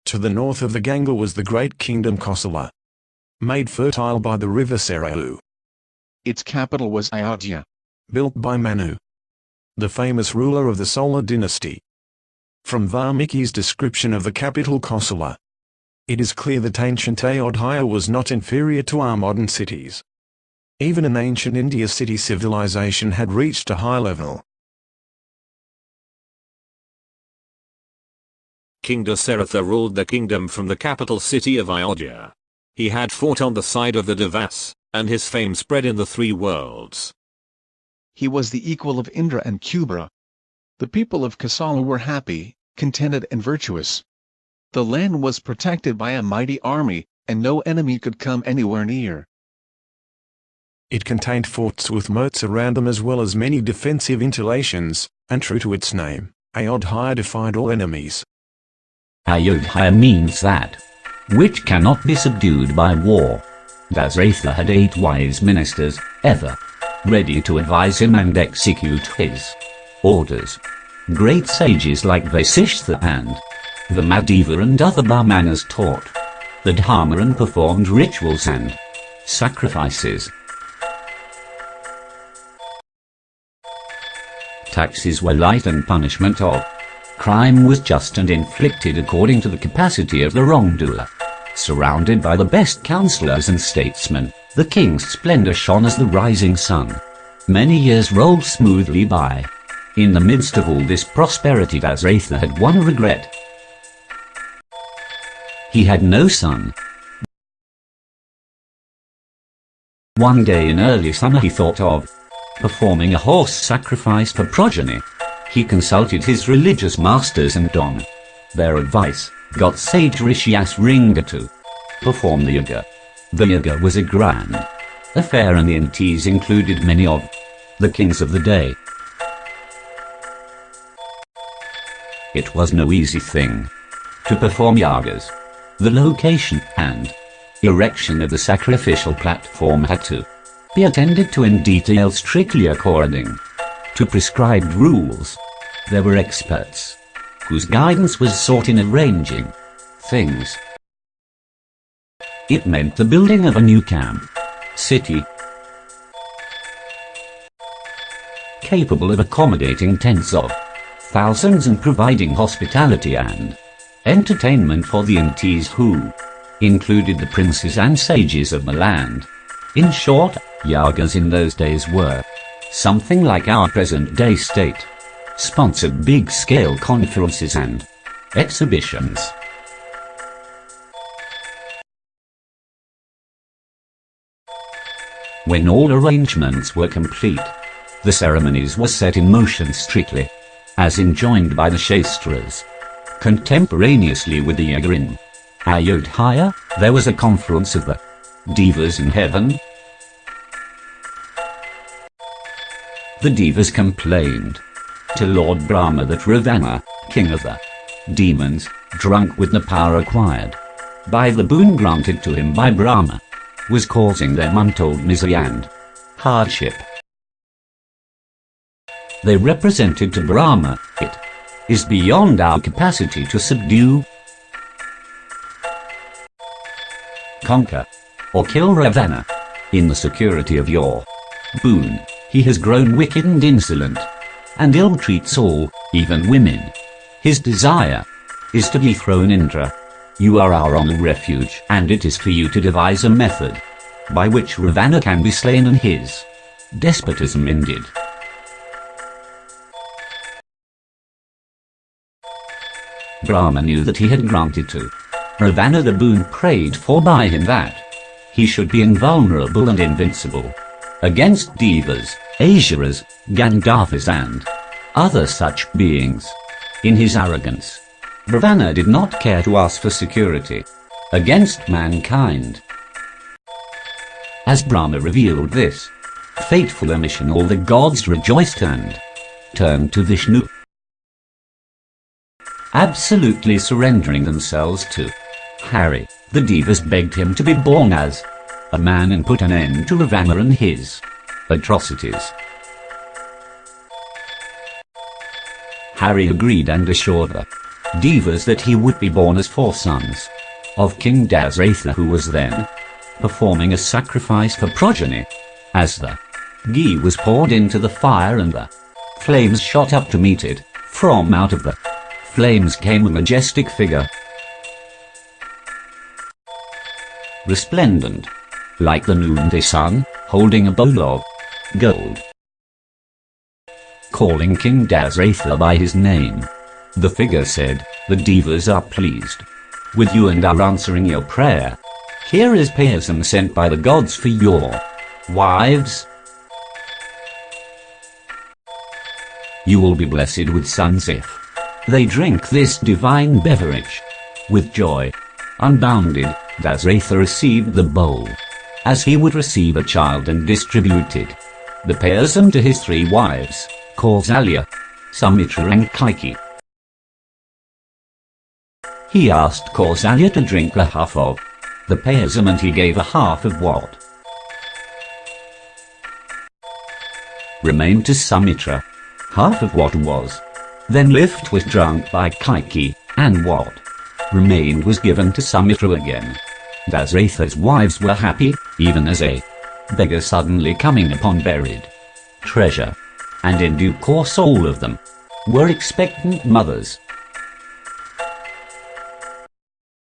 To the north of the Ganga was the great kingdom Kosala, made fertile by the river Sarayu. Its capital was Ayodhya, built by Manu, the famous ruler of the Solar dynasty. From Valmiki's description of the capital Kosala, it is clear that ancient Ayodhya was not inferior to our modern cities. Even in ancient India, city civilization had reached a high level. King Dasaratha ruled the kingdom from the capital city of Ayodhya. He had fought on the side of the Devas, and his fame spread in the three worlds. He was the equal of Indra and Kubra. The people of Kosala were happy, contented and virtuous. The land was protected by a mighty army, and no enemy could come anywhere near. It contained forts with moats around them as well as many defensive installations, and true to its name, Ayodhya defied all enemies. Ayodhya means that which cannot be subdued by war. Dasaratha had 8 wise ministers, ever ready to advise him and execute his orders. Great sages like Vasishtha and Vamadeva and other Brahmanas taught the Dharma and performed rituals and sacrifices. Taxes were light and punishment of crime was just and inflicted according to the capacity of the wrongdoer. Surrounded by the best counselors and statesmen, the king's splendor shone as the rising sun. Many years rolled smoothly by. In the midst of all this prosperity, Dasaratha had one regret. He had no son. One day in early summer he thought of performing a horse sacrifice for progeny. He consulted his religious masters and on their advice, got sage Rishi Asringa to perform the yaga. The yaga was a grand affair and the entities included many of the kings of the day. It was no easy thing to perform yagas. The location and erection of the sacrificial platform had to be attended to in detail, strictly according to prescribed rules. There were experts whose guidance was sought in arranging things. It meant the building of a new camp city capable of accommodating tens of thousands and providing hospitality and entertainment for the entities who included the princes and sages of the land. In short, yagas in those days were something like our present-day state-sponsored big-scale conferences and exhibitions. When all arrangements were complete, the ceremonies were set in motion strictly, as enjoined by the Shastras. Contemporaneously with the yaga in Ayodhya, there was a conference of the Devas in heaven. The Devas complained to Lord Brahma that Ravana, king of the demons, drunk with the power acquired by the boon granted to him by Brahma, was causing them untold misery and hardship. They represented to Brahma, "It is beyond our capacity to subdue, conquer, or kill Ravana. In the security of your boon, he has grown wicked and insolent, and ill-treats all, even women. His desire is to dethrone Indra. You are our only refuge, and it is for you to devise a method by which Ravana can be slain and his despotism ended." Brahma knew that he had granted to Ravana the boon prayed for by him, that he should be invulnerable and invincible against Devas, Asuras, Gandharvas and other such beings. In his arrogance, Ravana did not care to ask for security against mankind. As Brahma revealed this fateful omission, all the gods rejoiced and turned to Vishnu, absolutely surrendering themselves to Hari. The Devas begged him to be born as a man and put an end to Ravana and his atrocities. Hari agreed and assured the Devas that he would be born as 4 sons of King Dasratha, who was then performing a sacrifice for progeny. As the ghee was poured into the fire and the flames shot up to meet it, from out of the flames came a majestic figure, resplendent like the noonday sun, holding a bowl of gold. Calling King Dasratha by his name, the figure said, "The Devas are pleased with you and are answering your prayer. Here is payasam sent by the gods for your wives. You will be blessed with sons if they drink this divine beverage." With joy unbounded, Dasratha received the bowl, as he would receive a child, and distributed the payasam to his 3 wives, Kausalya, Sumitra and Kaikeyi. He asked Kausalya to drink a half of the payasam, and he gave a half of what remained to Sumitra. Half of what was then left was drunk by Kaikeyi, and what remained was given to Sumitra again. Dasratha's wives were happy, even as a beggar suddenly coming upon buried treasure, and in due course all of them were expectant mothers.